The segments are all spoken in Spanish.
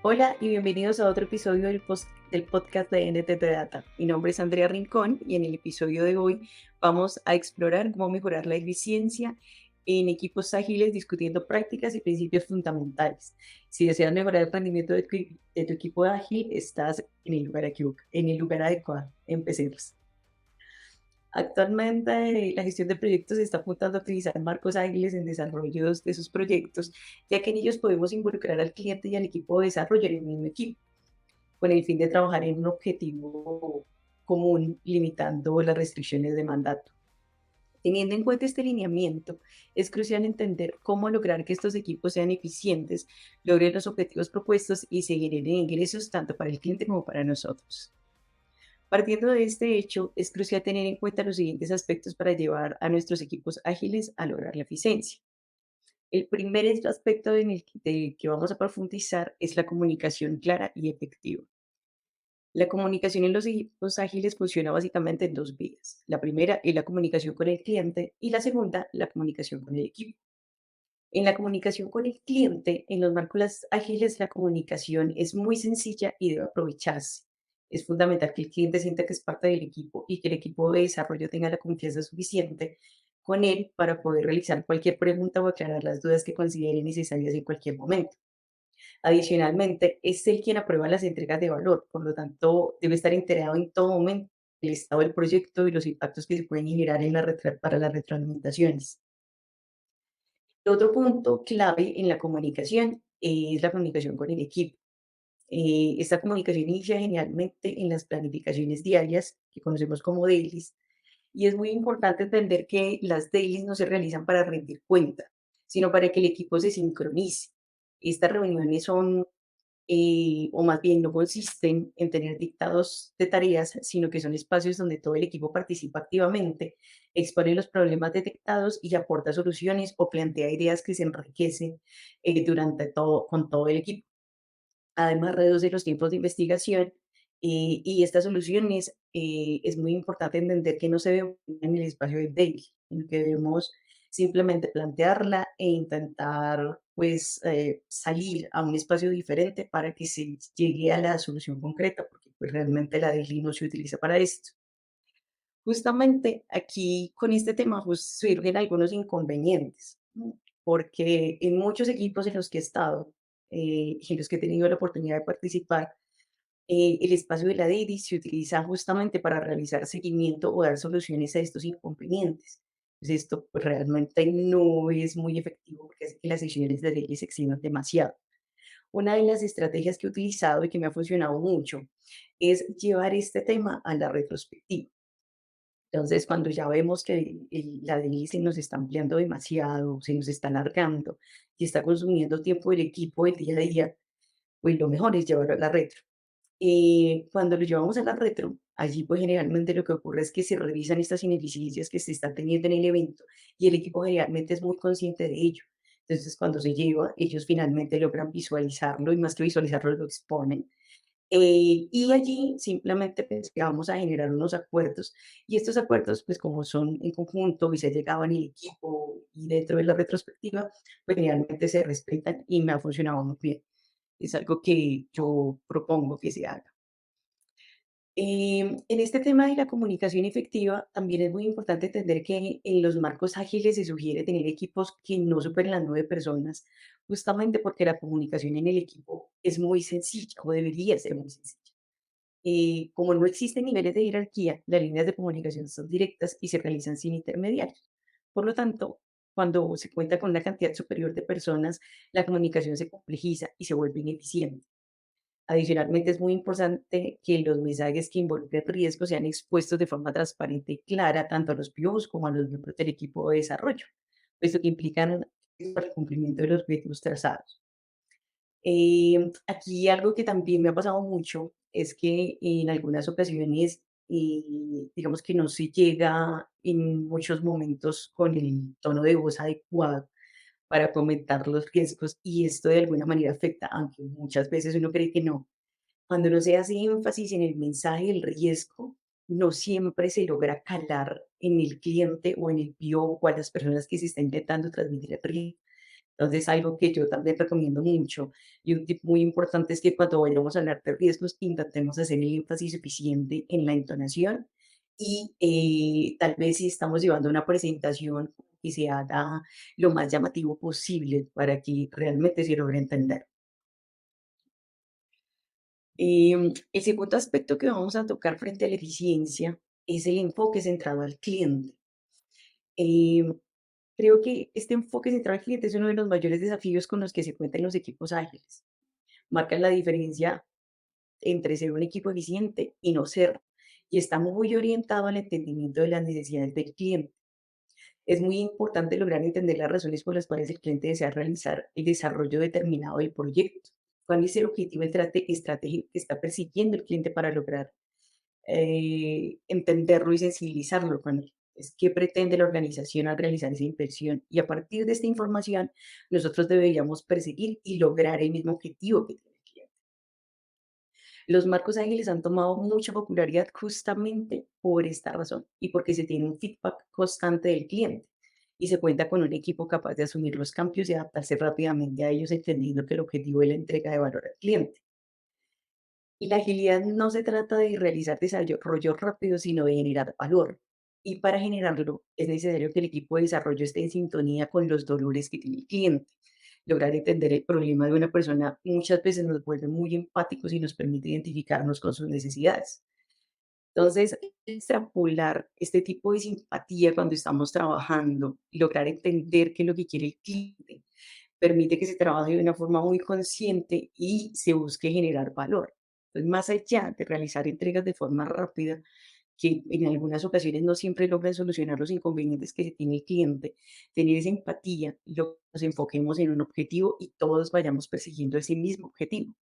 Hola y bienvenidos a otro episodio del podcast de NTT Data. Mi nombre es Andrea Rincón y en el episodio de hoy vamos a explorar cómo mejorar la eficiencia en equipos ágiles discutiendo prácticas y principios fundamentales. Si deseas mejorar el rendimiento de tu equipo ágil, estás en el en el lugar adecuado. Empecemos. Actualmente, la gestión de proyectos está apuntando a utilizar marcos ágiles en desarrollos de sus proyectos, ya que en ellos podemos involucrar al cliente y al equipo de desarrollo en el mismo equipo, con el fin de trabajar en un objetivo común, limitando las restricciones de mandato. Teniendo en cuenta este lineamiento, es crucial entender cómo lograr que estos equipos sean eficientes, logren los objetivos propuestos y se generen ingresos tanto para el cliente como para nosotros. Partiendo de este hecho, es crucial tener en cuenta los siguientes aspectos para llevar a nuestros equipos ágiles a lograr la eficiencia. El primer aspecto del que vamos a profundizar es la comunicación clara y efectiva. La comunicación en los equipos ágiles funciona básicamente en dos vías. La primera es la comunicación con el cliente y la segunda, la comunicación con el equipo. En la comunicación con el cliente, en los marcos ágiles, la comunicación es muy sencilla y debe aprovecharse. Es fundamental que el cliente sienta que es parte del equipo y que el equipo de desarrollo tenga la confianza suficiente con él para poder realizar cualquier pregunta o aclarar las dudas que considere necesarias en cualquier momento. Adicionalmente, es él quien aprueba las entregas de valor, por lo tanto, debe estar enterado en todo momento del estado del proyecto y los impactos que se pueden generar para las retroalimentaciones. Otro punto clave en la comunicación es la comunicación con el equipo. Esta comunicación inicia generalmente en las planificaciones diarias, que conocemos como dailies, y es muy importante entender que las dailies no se realizan para rendir cuenta, sino para que el equipo se sincronice. Estas reuniones son o más bien no consisten en tener dictados de tareas, sino que son espacios donde todo el equipo participa activamente, expone los problemas detectados y aporta soluciones o plantea ideas que se enriquecen con todo el equipo. Además, reduce los tiempos de investigación y estas soluciones es muy importante entender que no se deben en el espacio del daily, en el que debemos simplemente plantearla e intentar pues salir a un espacio diferente para que se llegue a la solución concreta, porque pues realmente la daily no se utiliza para esto. Justamente aquí con este tema surgen algunos inconvenientes, ¿no? Porque en muchos equipos en los que he estado, en los que he tenido la oportunidad de participar, el espacio de la DIRI se utiliza justamente para realizar seguimiento o dar soluciones a estos inconvenientes. Pues esto pues, realmente no es muy efectivo porque hace que las sesiones de DIRI se extiendan demasiado. Una de las estrategias que he utilizado y que me ha funcionado mucho es llevar este tema a la retrospectiva. Entonces, cuando ya vemos que la DI se nos está ampliando demasiado, se nos está alargando y está consumiendo tiempo del equipo el día a día, pues lo mejor es llevarlo a la retro. Cuando lo llevamos a la retro, allí pues generalmente lo que ocurre es que se revisan estas ineficiencias que se están teniendo en el evento y el equipo generalmente es muy consciente de ello. Entonces, cuando se lleva, ellos finalmente logran visualizarlo y más que visualizarlo, lo exponen y allí simplemente pues, que vamos a generar unos acuerdos y estos acuerdos, pues como son en conjunto y se llegaban en el equipo y dentro de la retrospectiva, pues generalmente se respetan y me ha funcionado muy bien. Es algo que yo propongo que se haga. En este tema de la comunicación efectiva, también es muy importante entender que en los marcos ágiles se sugiere tener equipos que no superen las 9 personas, justamente porque la comunicación en el equipo es muy sencilla o debería ser muy sencilla. Como no existen niveles de jerarquía, las líneas de comunicación son directas y se realizan sin intermediarios. Por lo tanto, cuando se cuenta con una cantidad superior de personas, la comunicación se complejiza y se vuelve ineficiente. Adicionalmente, es muy importante que los mensajes que involucren riesgos sean expuestos de forma transparente y clara tanto a los PIOs como a los miembros del equipo de desarrollo, puesto que implican para el cumplimiento de los objetivos trazados. Aquí algo que también me ha pasado mucho es que en algunas ocasiones, digamos que no se llega en muchos momentos con el tono de voz adecuado para comentar los riesgos y esto de alguna manera afecta, aunque muchas veces uno cree que no. Cuando no se hace énfasis en el mensaje del riesgo, no siempre se logra calar en el cliente o en el PIO o a las personas que se está intentando transmitir el riesgo. Entonces, algo que yo también recomiendo mucho y un tip muy importante es que cuando vayamos a hablar de riesgos, intentemos hacer el énfasis suficiente en la entonación y tal vez si estamos llevando una presentación que se haga lo más llamativo posible para que realmente se logre entender. El segundo aspecto que vamos a tocar frente a la eficiencia es el enfoque centrado al cliente. Em, Creo que este enfoque centrado al cliente es uno de los mayores desafíos con los que se cuentan los equipos ágiles. Marcan la diferencia entre ser un equipo eficiente y no serlo, y está muy orientado al entendimiento de las necesidades del cliente. Es muy importante lograr entender las razones por las cuales el cliente desea realizar el desarrollo determinado del proyecto. ¿Cuál es el objetivo estratégico que está persiguiendo el cliente para lograr entenderlo y sensibilizarlo con él? Es qué pretende la organización al realizar esa inversión. Y a partir de esta información, nosotros deberíamos perseguir y lograr el mismo objetivo que tiene el cliente. Los marcos ágiles han tomado mucha popularidad justamente por esta razón y porque se tiene un feedback constante del cliente y se cuenta con un equipo capaz de asumir los cambios y adaptarse rápidamente a ellos, entendiendo que el objetivo es la entrega de valor al cliente. Y la agilidad no se trata de realizar desarrollo rápido, sino de generar valor. Y para generarlo es necesario que el equipo de desarrollo esté en sintonía con los dolores que tiene el cliente. Lograr entender el problema de una persona muchas veces nos vuelve muy empáticos y nos permite identificarnos con sus necesidades. Entonces, extrapolar este tipo de simpatía cuando estamos trabajando y lograr entender qué es lo que quiere el cliente, permite que se trabaje de una forma muy consciente y se busque generar valor. Entonces, más allá de realizar entregas de forma rápida, que en algunas ocasiones no siempre logran solucionar los inconvenientes que se tiene el cliente, tener esa empatía y nos enfoquemos en un objetivo y todos vayamos persiguiendo ese mismo objetivo.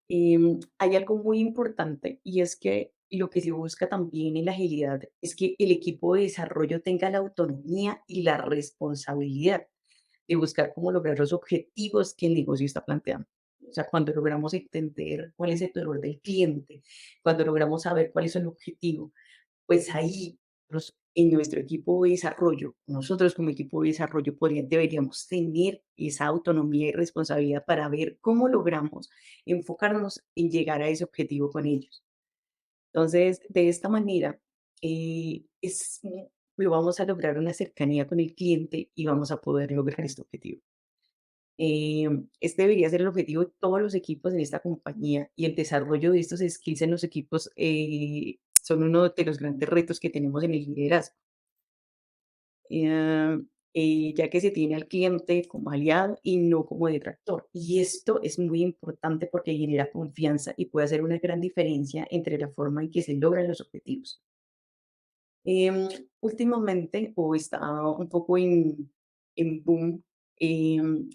Hay algo muy importante y es que lo que se busca también en la agilidad es que el equipo de desarrollo tenga la autonomía y la responsabilidad de buscar cómo lograr los objetivos que el negocio está planteando. O sea, cuando logramos entender cuál es el dolor del cliente, cuando logramos saber cuál es el objetivo, pues ahí en nuestro equipo de desarrollo, nosotros como equipo de desarrollo deberíamos tener esa autonomía y responsabilidad para ver cómo logramos enfocarnos en llegar a ese objetivo con ellos. Entonces, de esta manera, lo vamos a lograr una cercanía con el cliente y vamos a poder lograr este objetivo. Este debería ser el objetivo de todos los equipos en esta compañía y el desarrollo de estos skills en los equipos son uno de los grandes retos que tenemos en el liderazgo, eh, ya que se tiene al cliente como aliado y no como detractor. Y esto es muy importante porque genera confianza y puede hacer una gran diferencia entre la forma en que se logran los objetivos. Últimamente, o está un poco en boom,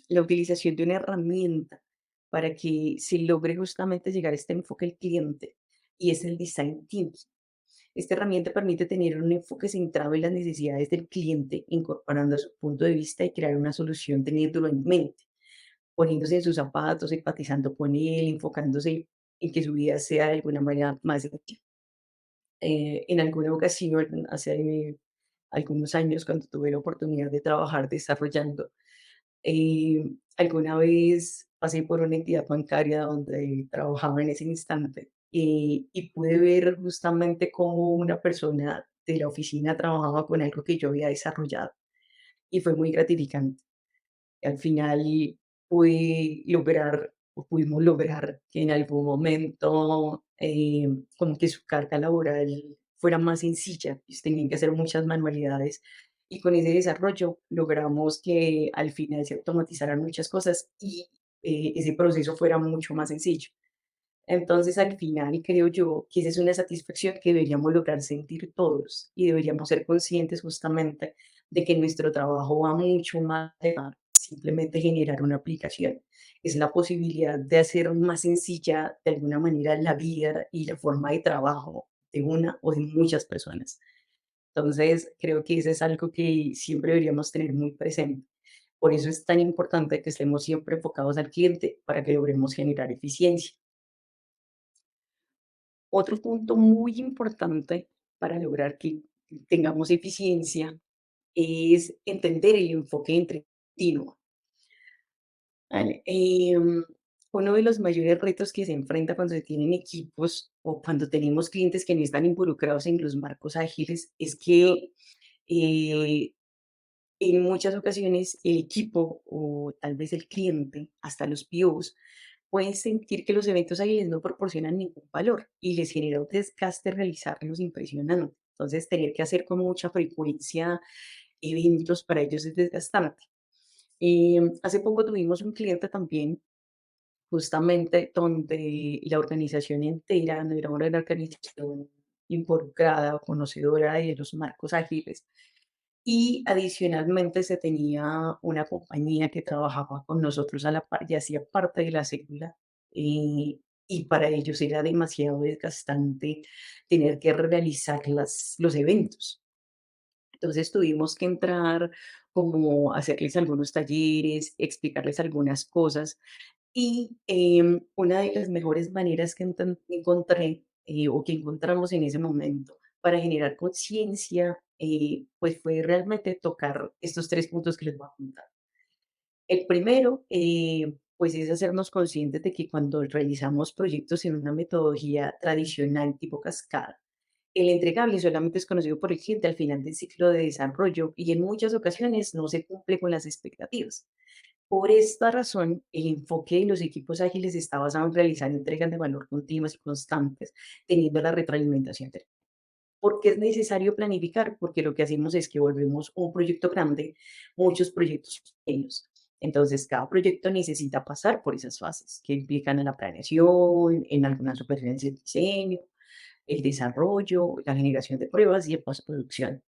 la utilización de una herramienta para que se logre justamente llegar a este enfoque al cliente, y es el Design Teams. Esta herramienta permite tener un enfoque centrado en las necesidades del cliente, incorporando su punto de vista y crear una solución teniéndolo en mente, poniéndose en sus zapatos, empatizando con él, enfocándose en que su vida sea de alguna manera más efectiva. En alguna ocasión, hace algunos años, cuando tuve la oportunidad de trabajar desarrollando, alguna vez pasé por una entidad bancaria donde trabajaba en ese instante y pude ver justamente cómo una persona de la oficina trabajaba con algo que yo había desarrollado y fue muy gratificante. Al final pudimos lograr que en algún momento, como que su carga laboral fuera más sencilla, pues, tenían que hacer muchas manualidades, y con ese desarrollo logramos que al final se automatizaran muchas cosas y, ese proceso fuera mucho más sencillo. Entonces, al final, creo yo que esa es una satisfacción que deberíamos lograr sentir todos y deberíamos ser conscientes justamente de que nuestro trabajo va mucho más allá de simplemente generar una aplicación. Es la posibilidad de hacer más sencilla de alguna manera la vida y la forma de trabajo de una o de muchas personas. Entonces, creo que eso es algo que siempre deberíamos tener muy presente. Por eso es tan importante que estemos siempre enfocados al cliente para que logremos generar eficiencia. Otro punto muy importante para lograr que tengamos eficiencia es entender el enfoque entre continua. ¿Vale? Uno de los mayores retos que se enfrenta cuando se tienen equipos o cuando tenemos clientes que no están involucrados en los marcos ágiles es que eh, en muchas ocasiones el equipo o tal vez el cliente, hasta los POs, pueden sentir que los eventos ágiles no proporcionan ningún valor y les genera un desgaste realizarlos impresionante. Entonces, tener que hacer con mucha frecuencia eventos para ellos es desgastante. Hace poco tuvimos un cliente también, justamente donde la organización entera no era una organización involucrada o conocedora de los marcos ágiles. Y adicionalmente se tenía una compañía que trabajaba con nosotros a la par y hacía parte de la célula. Y para ellos era demasiado desgastante tener que realizar los eventos. Entonces tuvimos que entrar como a hacerles algunos talleres, explicarles algunas cosas y, una de las mejores maneras que encontré, o que encontramos en ese momento para generar conciencia, pues, fue realmente tocar estos 3 puntos que les voy a contar. El primero, pues, es hacernos conscientes de que cuando realizamos proyectos en una metodología tradicional tipo cascada, el entregable solamente es conocido por el cliente al final del ciclo de desarrollo y en muchas ocasiones no se cumple con las expectativas. Por esta razón, el enfoque de los equipos ágiles está basado en realizar entregas de valor continuas y constantes, teniendo la retroalimentación. ¿Por qué es necesario planificar? Porque lo que hacemos es que volvemos un proyecto grande, muchos proyectos pequeños. Entonces, cada proyecto necesita pasar por esas fases que implican en la planeación, en algunas operaciones de diseño, el desarrollo, la generación de pruebas y el postproducción.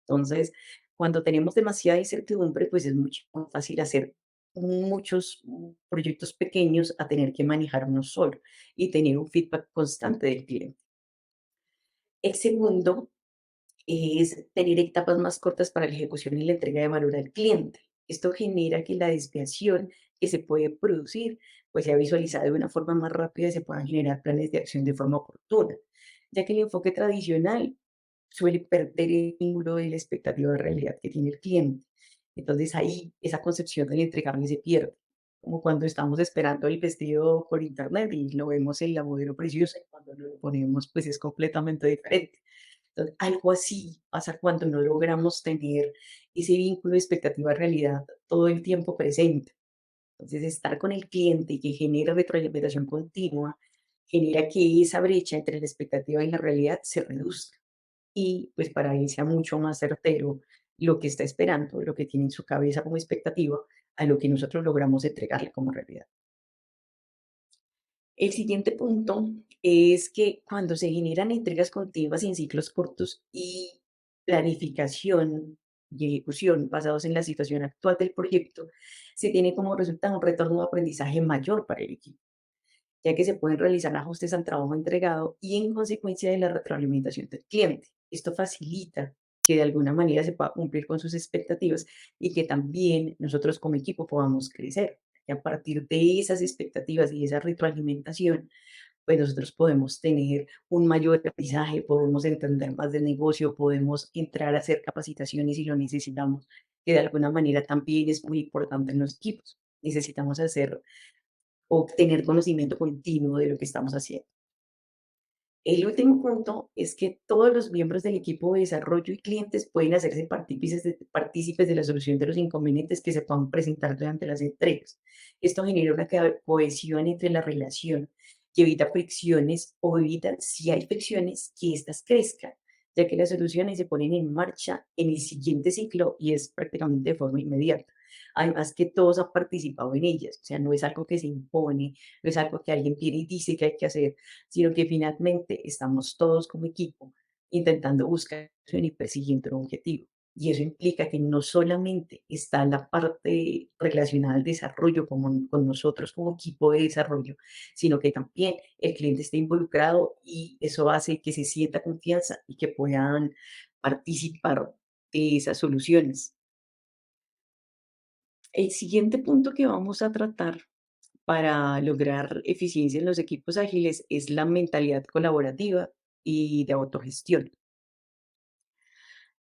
Entonces, cuando tenemos demasiada incertidumbre, pues es mucho más fácil hacer muchos proyectos pequeños a tener que manejar uno solo y tener un feedback constante del cliente. El segundo es tener etapas más cortas para la ejecución y la entrega de valor al cliente. Esto genera que la desviación que se puede producir pues sea visualizada de una forma más rápida y se puedan generar planes de acción de forma oportuna, ya que el enfoque tradicional suele perder el vínculo de la expectativa de realidad que tiene el cliente. Entonces ahí esa concepción del entregable se pierde, como cuando estamos esperando el vestido por internet y lo vemos en la modelo preciosa y cuando lo ponemos pues es completamente diferente. Entonces, algo así pasa cuando no logramos tener ese vínculo de expectativa-realidad todo el tiempo presente. Entonces, estar con el cliente y que genere retroalimentación continua, genera que esa brecha entre la expectativa y la realidad se reduzca. Y pues para él sea mucho más certero lo que está esperando, lo que tiene en su cabeza como expectativa, a lo que nosotros logramos entregarle como realidad. El siguiente punto es que cuando se generan entregas continuas y en ciclos cortos y planificación y ejecución basados en la situación actual del proyecto, se tiene como resultado un retorno de aprendizaje mayor para el equipo, ya que se pueden realizar ajustes al trabajo entregado y en consecuencia de la retroalimentación del cliente. Esto facilita que de alguna manera se pueda cumplir con sus expectativas y que también nosotros como equipo podamos crecer. Y a partir de esas expectativas y esa retroalimentación, pues nosotros podemos tener un mayor aprendizaje, podemos entender más del negocio, podemos entrar a hacer capacitaciones si lo necesitamos, que de alguna manera también es muy importante en los equipos. Necesitamos hacer obtener conocimiento continuo de lo que estamos haciendo. El último punto es que todos los miembros del equipo de desarrollo y clientes pueden hacerse partícipes de la solución de los inconvenientes que se puedan presentar durante las entregas. Esto genera una cohesión entre la relación que evita fricciones o evita, si hay fricciones, que éstas crezcan, ya que las soluciones se ponen en marcha en el siguiente ciclo y es prácticamente de forma inmediata. Además que todos han participado en ellas, o sea, no es algo que se impone, no es algo que alguien viene y dice que hay que hacer, sino que finalmente estamos todos como equipo intentando buscar y persiguiendo un objetivo. Y eso implica que no solamente está la parte relacionada al desarrollo con nosotros como equipo de desarrollo, sino que también el cliente esté involucrado y eso hace que se sienta confianza y que puedan participar de esas soluciones. El siguiente punto que vamos a tratar para lograr eficiencia en los equipos ágiles es la mentalidad colaborativa y de autogestión.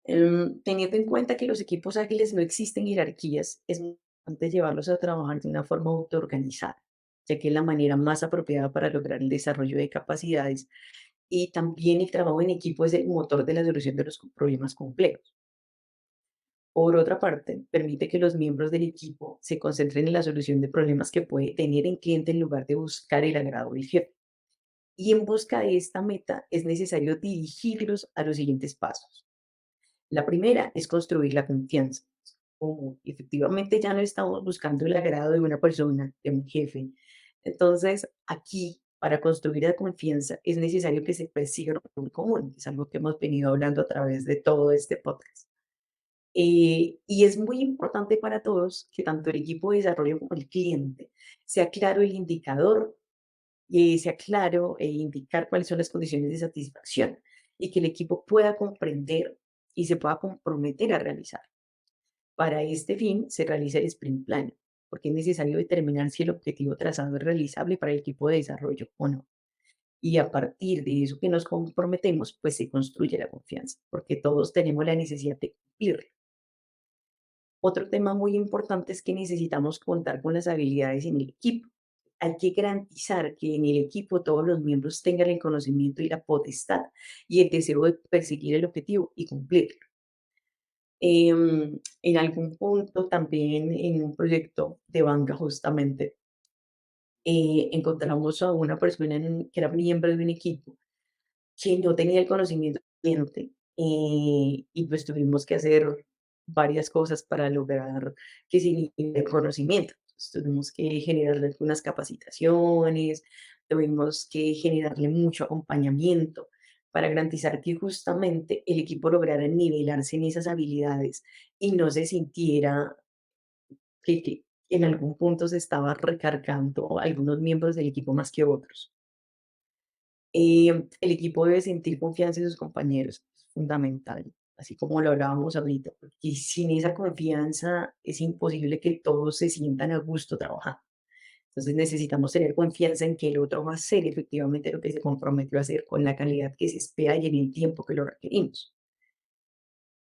Teniendo en cuenta que los equipos ágiles no existen jerarquías, es muy importante llevarlos a trabajar de una forma autoorganizada, ya que es la manera más apropiada para lograr el desarrollo de capacidades y también el trabajo en equipo es el motor de la solución de los problemas complejos. Por otra parte, permite que los miembros del equipo se concentren en la solución de problemas que puede tener el cliente en lugar de buscar el agrado del jefe. Y en busca de esta meta es necesario dirigirlos a los siguientes pasos. La primera es construir la confianza. Como efectivamente ya no estamos buscando el agrado de una persona, de un jefe. Entonces, aquí, para construir la confianza, es necesario que se persiga un objetivo común. Es algo que hemos venido hablando a través de todo este podcast. Y es muy importante para todos que tanto el equipo de desarrollo como el cliente sea claro el indicador y sea claro indicar cuáles son las condiciones de satisfacción y que el equipo pueda comprender y se pueda comprometer a realizar. Para este fin se realiza el sprint plan, porque es necesario determinar si el objetivo trazado es realizable para el equipo de desarrollo o no. Y a partir de eso que nos comprometemos, pues se construye la confianza, porque todos tenemos la necesidad de cumplirlo. Otro tema muy importante es que necesitamos contar con las habilidades en el equipo. Hay que garantizar que en el equipo todos los miembros tengan el conocimiento y la potestad y el deseo de perseguir el objetivo y cumplirlo. En algún punto también en un proyecto de banca justamente encontramos a una persona que era miembro de un equipo que no tenía el conocimiento suficiente, y pues tuvimos que hacer varias cosas para lograr que se inicie el conocimiento. Entonces, tuvimos que generarle algunas capacitaciones, tuvimos que generarle mucho acompañamiento para garantizar que justamente el equipo lograra nivelarse en esas habilidades y no se sintiera que en algún punto se estaba recargando algunos miembros del equipo más que otros. El equipo debe sentir confianza en sus compañeros, es fundamental, así como lo hablábamos ahorita, porque sin esa confianza es imposible que todos se sientan a gusto trabajando. Entonces necesitamos tener confianza en que el otro va a hacer efectivamente lo que se comprometió a hacer con la calidad que se espera y en el tiempo que lo requerimos.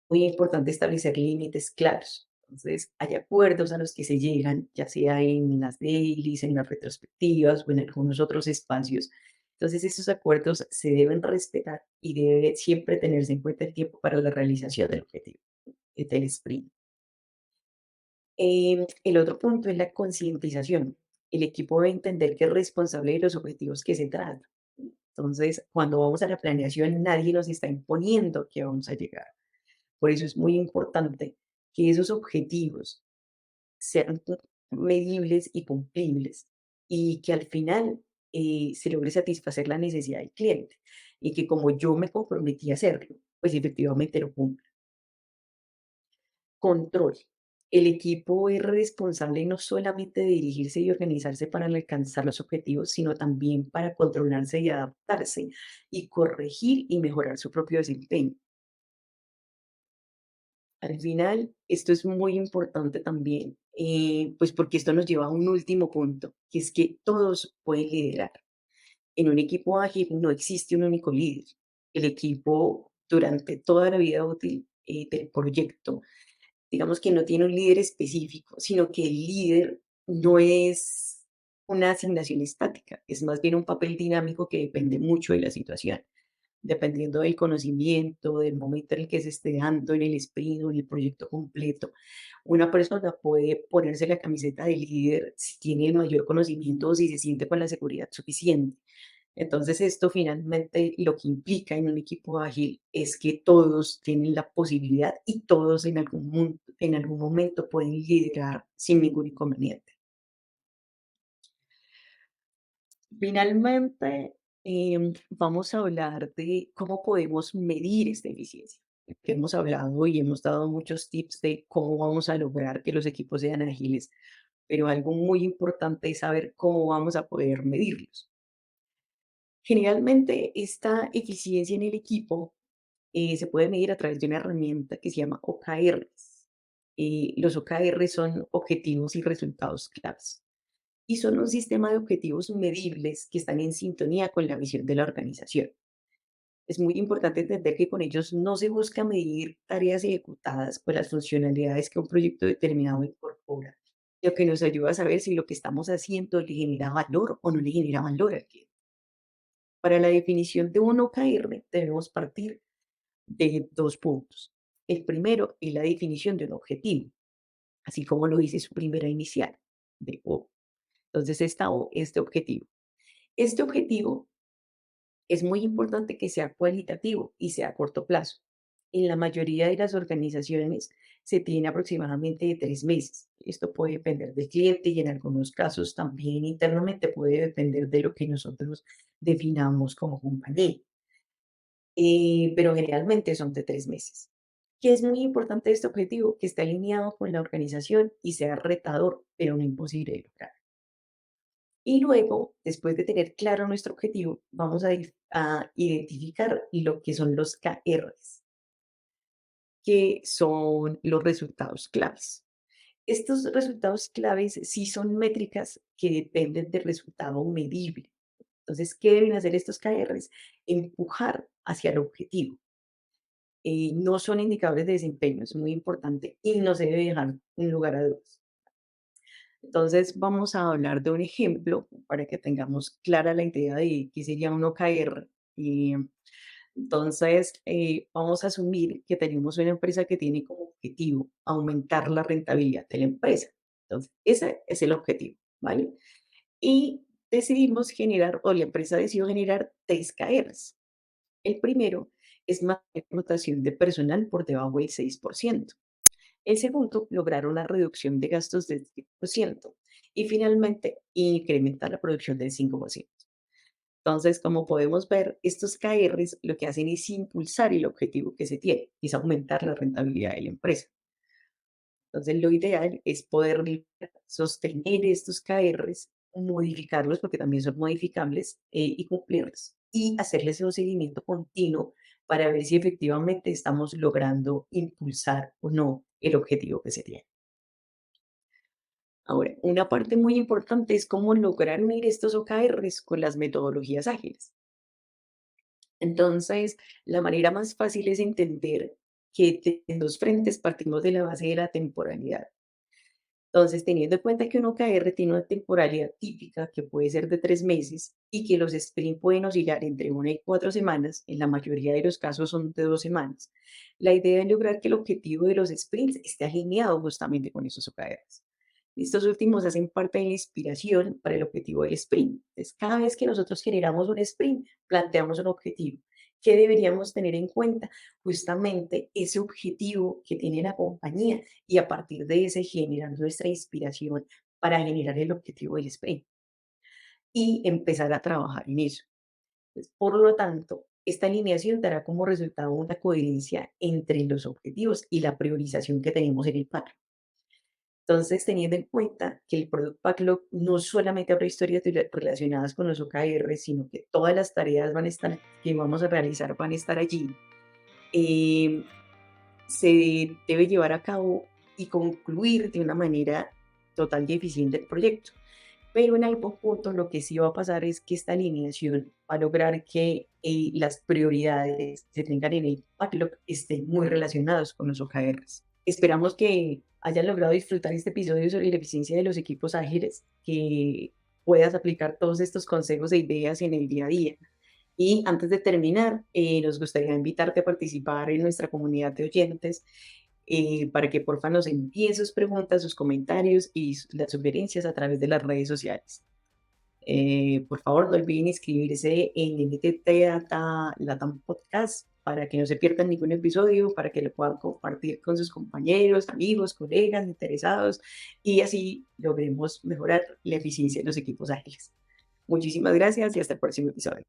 Muy importante establecer límites claros. Entonces, hay acuerdos a los que se llegan, ya sea en las dailies, en las retrospectivas o en algunos otros espacios. Entonces, esos acuerdos se deben respetar y debe siempre tenerse en cuenta el tiempo para la realización del objetivo, del sprint. El otro punto es la concientización. El equipo debe entender que es responsable de los objetivos que se tratan. Entonces, cuando vamos a la planeación, nadie nos está imponiendo que vamos a llegar. Por eso es muy importante que esos objetivos sean medibles y cumplibles y que al final se logre satisfacer la necesidad del cliente y que como yo me comprometí a hacerlo, pues efectivamente lo cumpla. Control. El equipo es responsable no solamente de dirigirse y organizarse para alcanzar los objetivos, sino también para controlarse y adaptarse y corregir y mejorar su propio desempeño. Al final, esto es muy importante también, pues porque esto nos lleva a un último punto, que es que todos pueden liderar. En un equipo ágil no existe un único líder. El equipo durante toda la vida útil del proyecto, digamos que no tiene un líder específico, sino que el líder no es una asignación estática, es más bien un papel dinámico que depende mucho de la situación. Dependiendo del conocimiento, del momento en el que se esté dando en el sprint o en el proyecto completo. Una persona puede ponerse la camiseta de líder si tiene el mayor conocimiento o si se siente con la seguridad suficiente. Entonces, esto finalmente lo que implica en un equipo ágil es que todos tienen la posibilidad y todos en algún momento pueden liderar sin ningún inconveniente. Finalmente, vamos a hablar de cómo podemos medir esta eficiencia. Que hemos hablado y hemos dado muchos tips de cómo vamos a lograr que los equipos sean ágiles, pero algo muy importante es saber cómo vamos a poder medirlos. Generalmente, esta eficiencia en el equipo se puede medir a través de una herramienta que se llama OKRs. Los OKRs son objetivos y resultados claves y son un sistema de objetivos medibles que están en sintonía con la visión de la organización. Es muy importante entender que con ellos no se busca medir tareas ejecutadas o las funcionalidades que un proyecto determinado incorpora, lo que nos ayuda a saber si lo que estamos haciendo le genera valor o no le genera valor al cliente. Para la definición de un OKR debemos partir de 2 puntos. El primero es la definición de un objetivo, así como lo dice su primera inicial, de O. Entonces, esta O es de objetivo. Este objetivo es muy importante que sea cualitativo y sea a corto plazo. En la mayoría de las organizaciones se tiene aproximadamente de 3 meses. Esto puede depender del cliente y en algunos casos también internamente puede depender de lo que nosotros definamos como compañía. Pero generalmente son de 3 meses. Que es muy importante este objetivo, que esté alineado con la organización y sea retador, pero no imposible de lograr. Y luego, después de tener claro nuestro objetivo, vamos a identificar lo que son los KRs, que son los resultados claves. Estos resultados claves sí son métricas que dependen del resultado medible. Entonces, ¿qué deben hacer estos KRs? Empujar hacia el objetivo. No son indicadores de desempeño, es muy importante y no se debe dejar un lugar a dudas. Entonces, vamos a hablar de un ejemplo para que tengamos clara la idea de qué sería un OKR. Y entonces, vamos a asumir que tenemos una empresa que tiene como objetivo aumentar la rentabilidad de la empresa. Entonces, ese es el objetivo, ¿vale? Y decidimos generar, o la empresa decidió generar 3 KRs. El primero es mantener rotación de personal por debajo del 6%. El segundo, lograr una reducción de gastos del 10%. Y finalmente, incrementar la producción del 5%. Entonces, como podemos ver, estos KRs lo que hacen es impulsar el objetivo que se tiene, y es aumentar la rentabilidad de la empresa. Entonces, lo ideal es poder sostener estos KRs, modificarlos, porque también son modificables, y cumplirlos. Y hacerles un seguimiento continuo para ver si efectivamente estamos logrando impulsar o no el objetivo que se tiene. Ahora, una parte muy importante es cómo lograr unir estos OKRs con las metodologías ágiles. Entonces, la manera más fácil es entender que en 2 frentes partimos de la base de la temporalidad. Entonces, teniendo en cuenta que un OKR tiene una temporalidad típica que puede ser de 3 meses y que los sprint pueden oscilar entre 1 y 4 semanas, en la mayoría de los casos son de 2 semanas, la idea es lograr que el objetivo de los sprints esté alineado justamente con esos OKRs. Estos últimos hacen parte de la inspiración para el objetivo del sprint. Entonces, cada vez que nosotros generamos un sprint, planteamos un objetivo. ¿Qué deberíamos tener en cuenta? Justamente ese objetivo que tiene la compañía y a partir de ese generar nuestra inspiración para generar el objetivo del sprint y empezar a trabajar en eso. Pues, por lo tanto, esta alineación dará como resultado una coherencia entre los objetivos y la priorización que tenemos en el plan. Entonces, teniendo en cuenta que el Product Backlog no solamente habrá historias relacionadas con los OKR, sino que todas las tareas van a estar, que vamos a realizar van a estar allí, eh, se debe llevar a cabo y concluir de una manera total y eficiente el proyecto. Pero en algún punto lo que sí va a pasar es que esta alineación va a lograr que las prioridades que se tengan en el backlog estén muy relacionadas con los OKRs. Esperamos que hayas logrado disfrutar este episodio sobre la eficiencia de los equipos ágiles, que puedas aplicar todos estos consejos e ideas en el día a día. Y antes de terminar, nos gustaría invitarte a participar en nuestra comunidad de oyentes para que porfa nos envíen sus preguntas, sus comentarios y las sugerencias a través de las redes sociales. Por favor, no olviden inscribirse en NTT Data Latam Podcast para que no se pierdan ningún episodio, para que lo puedan compartir con sus compañeros, amigos, colegas, interesados y así logremos mejorar la eficiencia de los equipos ágiles. Muchísimas gracias y hasta el próximo episodio.